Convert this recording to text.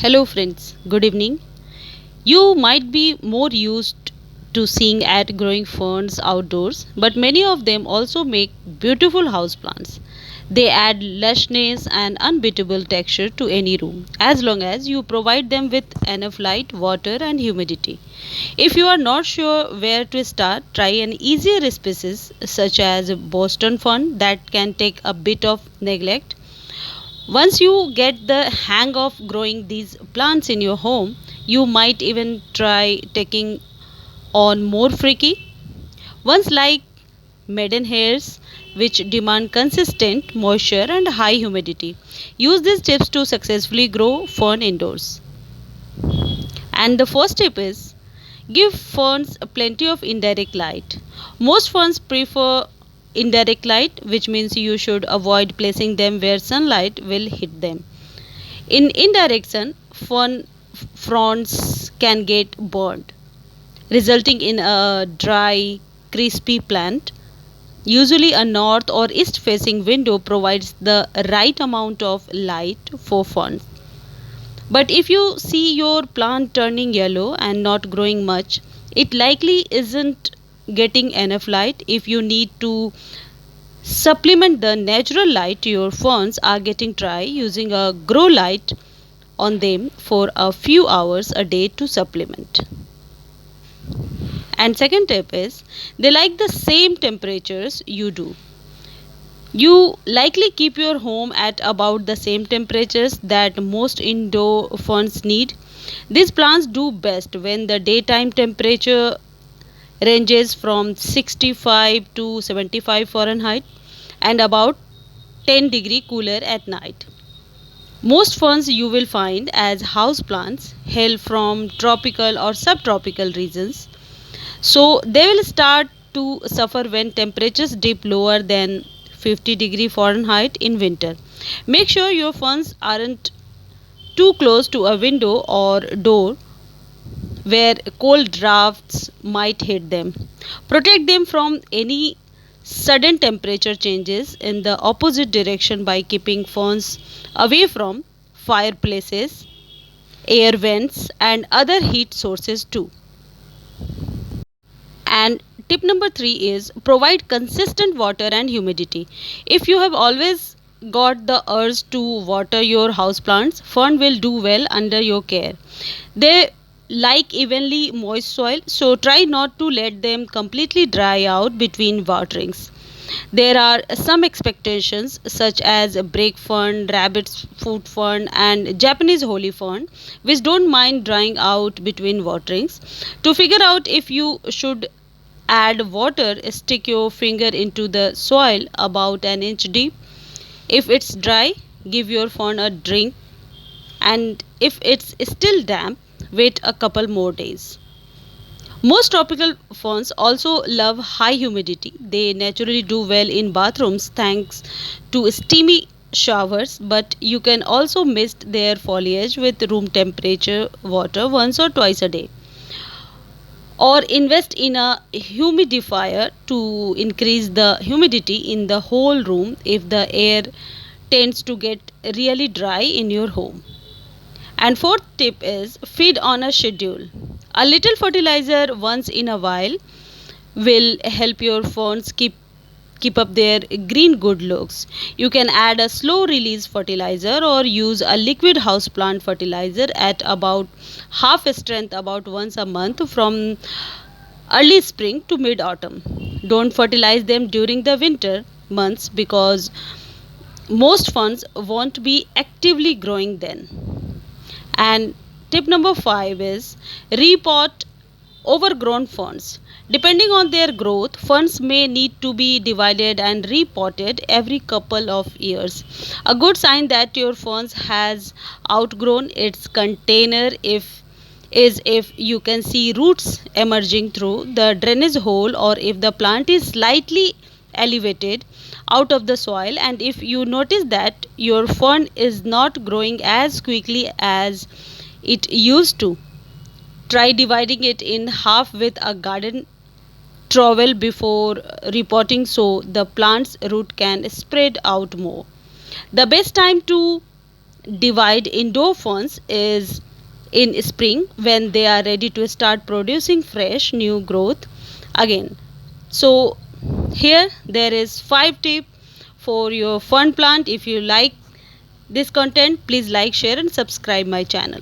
Hello, friends. Good evening. You might be more used to seeing at growing ferns outdoors, but many of them also make beautiful houseplants. They add lushness and unbeatable texture to any room, as long as you provide them with enough light, water, and humidity. If you are not sure where to start, try an easier species such as Boston fern that can take a bit of neglect. Once you get the hang of growing these plants in your home, you might even try taking on more freaky ones like maidenhairs, which demand consistent moisture and high humidity. Use these tips to successfully grow fern indoors. And the first tip is give ferns plenty of indirect light. Most ferns prefer indirect light, which means you should avoid placing them where sunlight will hit them. In indirect sun, fronds can get burned, resulting in a dry, crispy plant. Usually, a north or east facing window provides the right amount of light for fronds. But if you see your plant turning yellow and not growing much, it likely isn't getting enough light. If you need to supplement the natural light your ferns are getting, try using a grow light on them for a few hours a day to supplement. And second tip is they like the same temperatures you do. You likely keep your home at about the same temperatures that most indoor ferns need. These plants do best when the daytime temperature ranges from 65 to 75 Fahrenheit and about 10-degree cooler at night. Most ferns you will find as houseplants hail from tropical or subtropical regions, so they will start to suffer when temperatures dip lower than 50 Fahrenheit in winter. Make sure your ferns aren't too close to a window or door where cold drafts might hit them. Protect them from any sudden temperature changes in the opposite direction by keeping ferns away from fireplaces, air vents, and other heat sources too. And tip number 3 is provide consistent water and humidity. If you have always got the urge to water your houseplants, fern will do well under your care. They like evenly moist soil, so try not to let them completely dry out between waterings. There are some expectations such as brake fern, rabbit's foot fern, and Japanese holy fern, which don't mind drying out between waterings. To figure out if you should add water, stick your finger into the soil about an inch deep. If it's dry, give your fern a drink, and if it's still damp, wait a couple more days. Most tropical ferns also love high humidity. They naturally do well in bathrooms thanks to steamy showers, but you can also mist their foliage with room temperature water once or twice a day. Or invest in a humidifier to increase the humidity in the whole room if the air tends to get really dry in your home. And fourth tip is feed on a schedule. A little fertilizer once in a while will help your ferns keep up their green good looks. You can add a slow release fertilizer or use a liquid houseplant fertilizer at about half strength about once a month from early spring to mid autumn. Don't fertilize them during the winter months because most ferns won't be actively growing then. And tip number 5 is repot overgrown ferns. Depending on their growth, ferns may need to be divided and repotted every couple of years. A good sign that your ferns has outgrown its container if you can see roots emerging through the drainage hole, or if the plant is slightly elevated out of the soil, and if you notice that your fern is not growing as quickly as it used to. Try dividing it in half with a garden trowel before repotting so the plant's root can spread out more. The best time to divide indoor ferns is in spring when they are ready to start producing fresh new growth again. So here there is 5 tip for your fern plant. If you like this content, please like, share and subscribe my channel.